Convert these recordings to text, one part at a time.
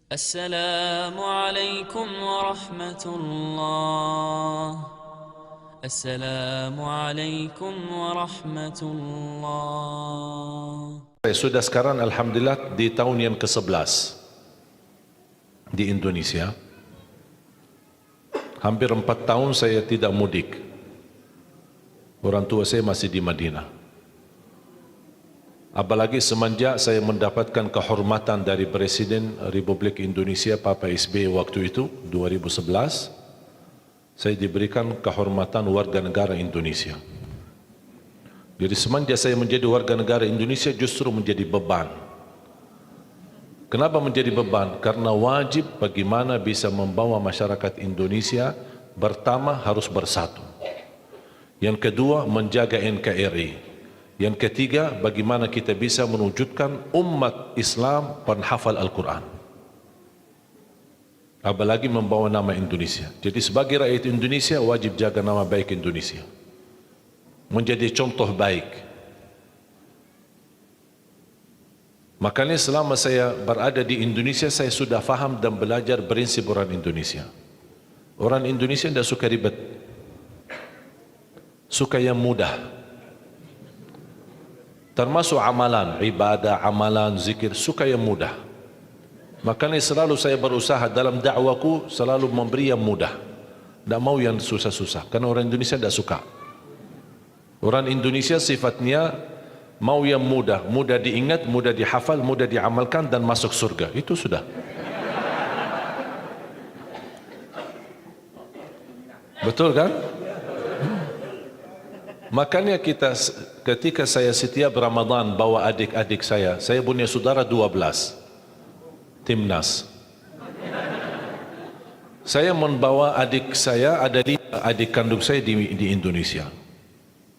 السلام عليكم ورحمة الله. السلام عليكم ورحمة الله. Sudah sekarang Alhamdulillah di tahun yang ke-11 di Indonesia. Hampir 4 tahun saya tidak mudik. Orang tua saya masih di Madinah. Apalagi semenjak saya mendapatkan kehormatan dari Presiden Republik Indonesia Papa SBY waktu itu 2011, saya diberikan kehormatan warga negara Indonesia. Jadi semenjak saya menjadi warga negara Indonesia justru menjadi beban. Kenapa menjadi beban? Karena wajib bagaimana bisa membawa masyarakat Indonesia pertama harus bersatu. Yang kedua menjaga NKRI. Yang ketiga bagaimana kita bisa mewujudkan umat Islam penghafal Al-Quran. Apalagi membawa nama Indonesia. Jadi sebagai rakyat Indonesia wajib jaga nama baik Indonesia. Menjadi contoh baik. Makanya selama saya berada di Indonesia, saya sudah faham dan belajar prinsip orang Indonesia. Orang Indonesia tidak suka ribet. Suka yang mudah. Termasuk amalan, ibadah, amalan, zikir, suka yang mudah. Makanya selalu saya berusaha dalam dakwaku selalu memberi yang mudah. Tidak mau yang susah-susah. Karena orang Indonesia tidak suka. Orang Indonesia sifatnya mau yang mudah. Mudah diingat, mudah dihafal, mudah diamalkan dan masuk surga. Itu sudah. Betul kan? Makanya ketika saya setiap Ramadan bawa adik-adik saya punya saudara 12 timnas. Saya membawa adik saya, ada 5 adik kandung saya di Indonesia.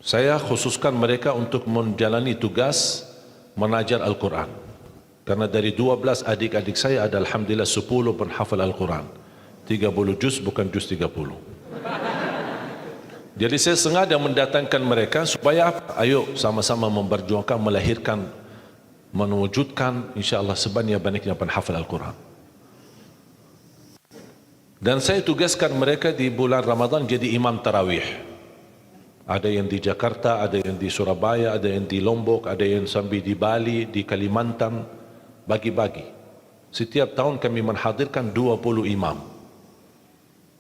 Saya khususkan mereka untuk menjalani tugas mengajar Al-Quran. Karena dari 12 adik-adik saya ada Alhamdulillah 10 penghafal Al-Quran. 30 juz bukan juz 30. Jadi saya sengaja mendatangkan mereka supaya ayo sama-sama memperjuangkan, melahirkan, mewujudkan insyaAllah sebanyak-banyaknya penghafal Al-Quran. Dan saya tugaskan mereka di bulan Ramadan jadi imam tarawih. Ada yang di Jakarta, ada yang di Surabaya, ada yang di Lombok, ada yang sampai di Bali, di Kalimantan, bagi-bagi. Setiap tahun kami menghadirkan 20 imam.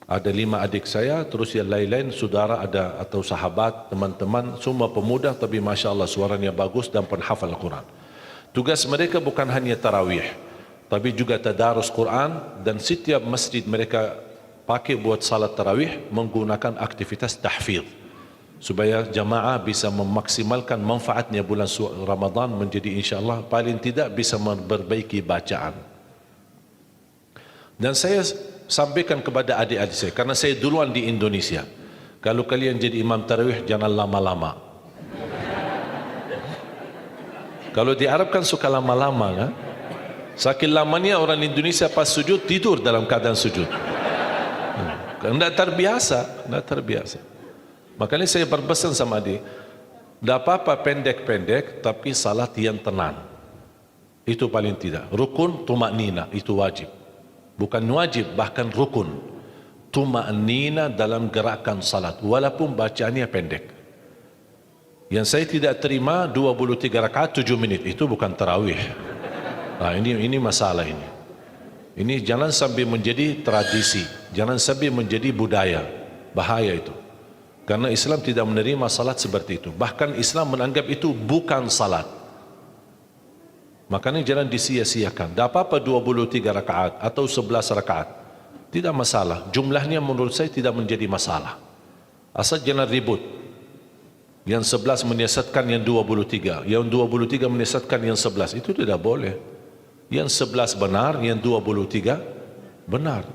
Ada 5 adik saya, terus yang lain-lain, saudara ada atau sahabat, teman-teman, semua pemuda tapi Masya Allah suaranya bagus dan penghafal Al-Quran. Tugas mereka bukan hanya tarawih, tapi juga tadarus Quran dan setiap masjid mereka pakai buat salat tarawih menggunakan aktivitas tahfidz. Supaya jamaah bisa memaksimalkan manfaatnya bulan Ramadan menjadi insyaAllah paling tidak bisa memperbaiki bacaan. Dan saya sampaikan kepada adik-adik saya, karena saya duluan di Indonesia, kalau kalian jadi imam tarawih jangan lama-lama. Kalau di Arab kan suka lama-lama kan? Saking lamanya orang Indonesia pas sujud tidur dalam keadaan sujud. Tidak terbiasa, tidak terbiasa. Makanya saya berpesan sama adik, tidak apa-apa pendek-pendek tapi salat yang tenang. Itu paling tidak. Rukun tumaknina itu wajib. Bukan wajib, bahkan rukun. Tuma'nina dalam gerakan salat. Walaupun bacaannya pendek. Yang saya tidak terima 23 rakaat 7 menit. Itu bukan tarawih. Nah, ini masalah ini. Ini jangan sampai menjadi tradisi. Jangan sampai menjadi budaya. Bahaya itu. Karena Islam tidak menerima salat seperti itu. Bahkan Islam menganggap itu bukan salat. Makanya jangan disia-siakan. Tak apa-apa 23 rakaat atau 11 rakaat. Tidak masalah. Jumlahnya menurut saya tidak menjadi masalah. Asal jangan ribut. Yang 11 menyiasatkan yang 23. Yang 23 menyiasatkan yang 11. Itu tidak boleh. Yang 11 benar, yang 23 benar.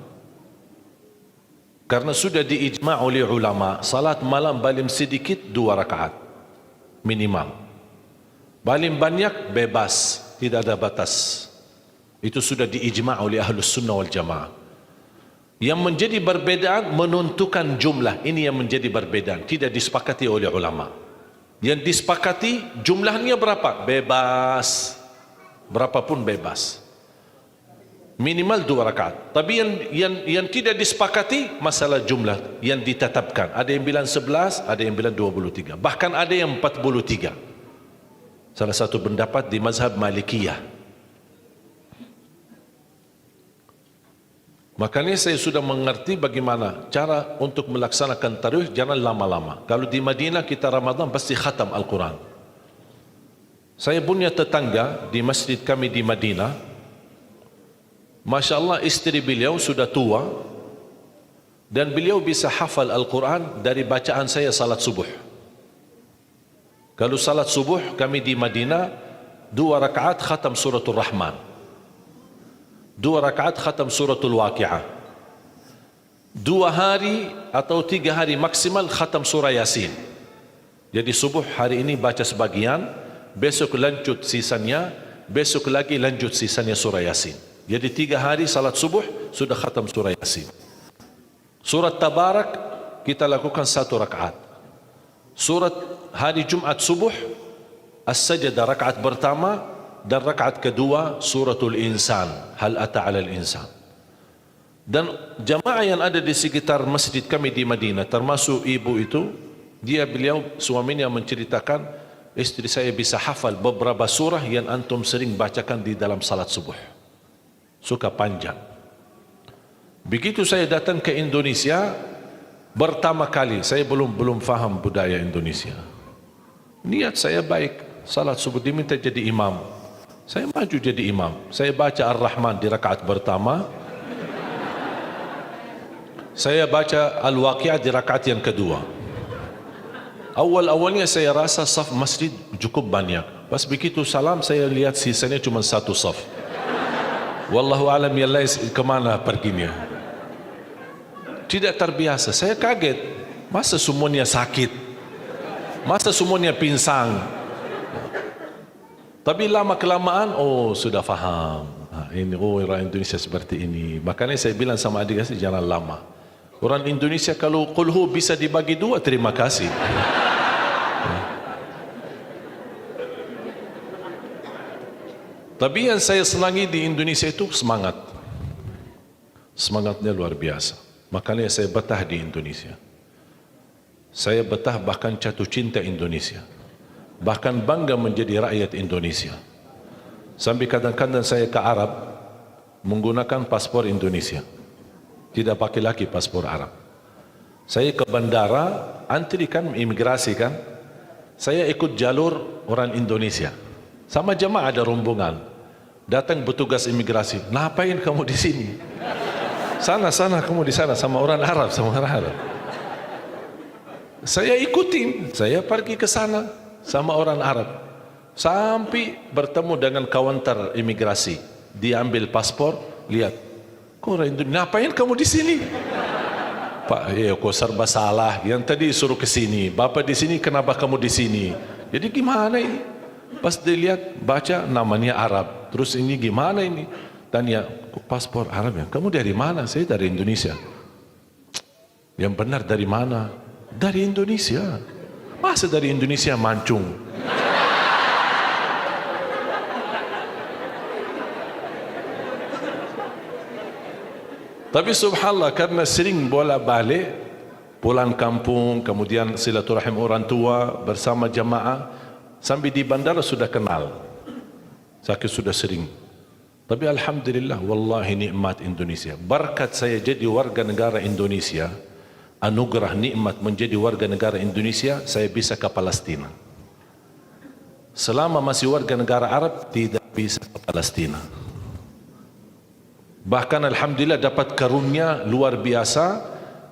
Karena sudah diijma' oleh ulama, salat malam paling sedikit 2 rakaat. Minimal. Paling banyak bebas. Tidak ada batas. Itu sudah diijma' oleh Ahlus Sunnah wal Jamaah. Yang menjadi perbedaan menentukan jumlah. Ini yang menjadi perbedaan. Tidak disepakati oleh ulama. Yang disepakati jumlahnya berapa? Bebas. Berapapun bebas. Minimal 2 rakaat. Tapi yang tidak disepakati masalah jumlah yang ditetapkan. Ada yang bilang 11, ada yang bilang 23. Bahkan ada yang 43. Salah satu pendapat di mazhab Malikiyah. Makanya saya sudah mengerti bagaimana cara untuk melaksanakan tarawih, jangan lama-lama. Kalau di Madinah kita Ramadan pasti khatam Al-Quran. Saya punya tetangga di masjid kami di Madinah. Masya Allah, istri beliau sudah tua dan beliau bisa hafal Al-Quran dari bacaan saya salat subuh. Kalau salat subuh kami di Madinah 2 rakaat khatam suratul Rahman, 2 rakaat khatam suratul Waqi'ah, 2 hari atau 3 hari maksimal khatam surah Yasin. Jadi subuh hari ini baca sebagian, besok lanjut sisanya, besok lagi lanjut sisanya surah Yasin. Jadi 3 hari salat subuh sudah khatam surah Yasin. Surat Tabarak kita lakukan 1 rakaat. Surat hari Jumat subuh As-Sajdah rakaat pertama dan rakaat kedua suratul Insan, Hal ata 'alal insan. Dan jamaah yang ada di sekitar masjid kami di Madinah, termasuk ibu itu, beliau suaminya menceritakan, istri saya bisa hafal beberapa surah yang antum sering bacakan di dalam salat subuh. Suka panjang. Begitu saya datang ke Indonesia, pertama kali saya belum faham budaya Indonesia. Niat saya baik, salat subuh diminta jadi imam. Saya maju jadi imam. Saya baca Ar-Rahman di rakaat pertama. Saya baca Al-Waqi'ah di rakaat yang kedua. Awalnya saya rasa saf masjid cukup banyak. Pas begitu salam saya lihat sisanya cuma 1 saf. Wallahu alam ya Allah kemana perginya. Tidak terbiasa. Saya kaget. Masa semuanya sakit? Masa semuanya pinsang? Tapi lama kelamaan, oh sudah faham. Ini orang Indonesia seperti ini. Makanya saya bilang sama adik saya jangan lama. Orang Indonesia kalau qulhu bisa dibagi 2, terima kasih. Tapi yang saya senangi di Indonesia itu semangat. Semangatnya luar biasa. Makanya saya betah di Indonesia. Saya betah bahkan jatuh cinta Indonesia. Bahkan bangga menjadi rakyat Indonesia. Sampai kadang-kadang saya ke Arab menggunakan paspor Indonesia. Tidak pakai lagi paspor Arab. Saya ke bandara, antri kan, imigrasi kan. Saya ikut jalur orang Indonesia. Sama jemaah ada rombongan. Datang petugas imigrasi. Ngapain kamu di sini? Sana kamu di sana sama orang Arab, Saya ikutin, saya pergi ke sana sama orang Arab. Sampai bertemu dengan kaunter imigrasi. Diambil paspor, lihat. Kok orang Indonesia? Ngapain kamu di sini? Pak, kok serba salah. Yang tadi suruh ke sini. Bapak di sini, kenapa kamu di sini? Jadi gimana ini? Pas dilihat, baca namanya Arab. Terus ini gimana ini? Tanya, paspor Arab ya? Kamu dari mana? Saya dari Indonesia. Yang benar dari mana? Dari Indonesia. Masa dari Indonesia mancung? Tapi subhanallah, karena sering bolak-balik, pulang kampung, kemudian silaturahim orang tua bersama jamaah, sampai di bandara sudah kenal. Sakit sudah sering. Tapi alhamdulillah, wallahi nikmat Indonesia. Berkat saya jadi warga negara Indonesia, anugerah nikmat menjadi warga negara Indonesia, saya bisa ke Palestina. Selama masih warga negara Arab, tidak bisa ke Palestina. Bahkan alhamdulillah dapat karunia luar biasa,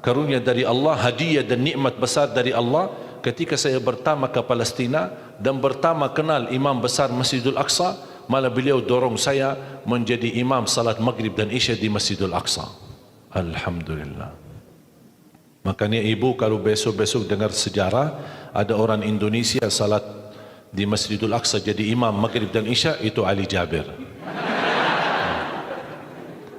karunia dari Allah, hadiah dan nikmat besar dari Allah. Ketika saya pertama ke Palestina dan pertama kenal imam besar Masjidul Aqsa, malah beliau dorong saya menjadi imam salat maghrib dan isya di Masjidul Aqsa. Alhamdulillah. Makanya ibu kalau besok-besok dengar sejarah ada orang Indonesia salat di Masjidul Aqsa jadi imam maghrib dan isya, itu Ali Jabir.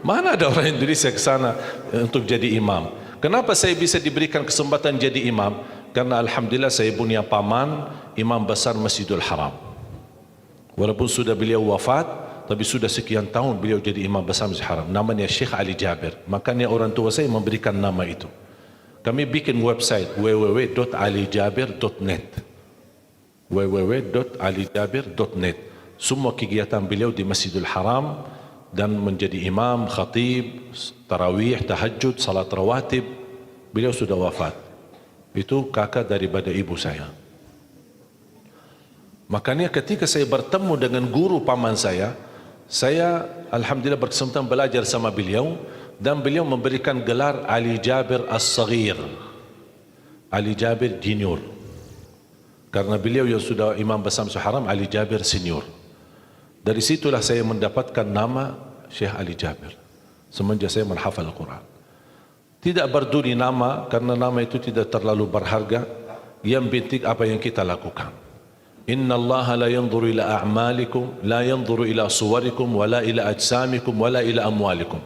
Mana ada orang Indonesia ke sana untuk jadi imam? Kenapa saya bisa diberikan kesempatan jadi imam? Karena alhamdulillah saya punya paman imam besar Masjidul Haram. Walaupun sudah beliau wafat, tapi sudah sekian tahun beliau jadi imam besar Masjid Haram. Namanya Syekh Ali Jabir. Makanya orang tua saya memberikan nama itu. Kami bikin website www.alijabir.net www.alijabir.net. Semua kegiatan beliau di Masjidil Haram dan menjadi imam, khatib, tarawih, tahajud, salat rawatib. Beliau sudah wafat. Itu kakak daripada ibu saya. Makanya ketika saya bertemu dengan guru paman saya alhamdulillah berkesempatan belajar sama beliau, dan beliau memberikan gelar Ali Jabir As-Saghir, Ali Jabir Junior, karena beliau yang sudah imam besar Masjid Haram, Ali Jabir Senior. Dari situlah saya mendapatkan nama Syekh Ali Jabir semenjak saya menghafal Al-Quran. Tidak berduri nama, karena nama itu tidak terlalu berharga. Yang penting apa yang kita lakukan. Inna Allah la yanzuru ila a'malikum, la yanzuru ila suwarikum, wala ila ajsamikum, wala ila amwalikum.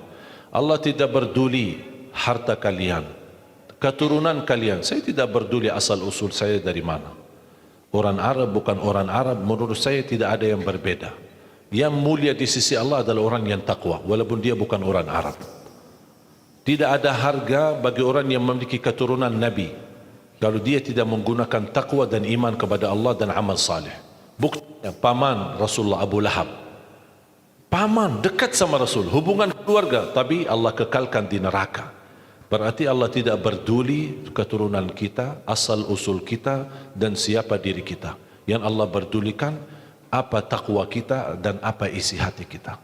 Allah tidak berduli harta kalian, keturunan kalian. Saya tidak berduli asal usul saya dari mana. Orang Arab bukan orang Arab, menurut saya tidak ada yang berbeda. Yang mulia di sisi Allah adalah orang yang takwa, walaupun dia bukan orang Arab. Tidak ada harga bagi orang yang memiliki keturunan Nabi kalau dia tidak menggunakan takwa dan iman kepada Allah dan amal saleh. Buktinya paman Rasulullah Abu Lahab, paman dekat sama Rasul, hubungan keluarga, tapi Allah kekalkan di neraka. Berarti Allah tidak berduli keturunan kita, asal usul kita, dan siapa diri kita. Yang Allah berdulikan apa takwa kita dan apa isi hati kita.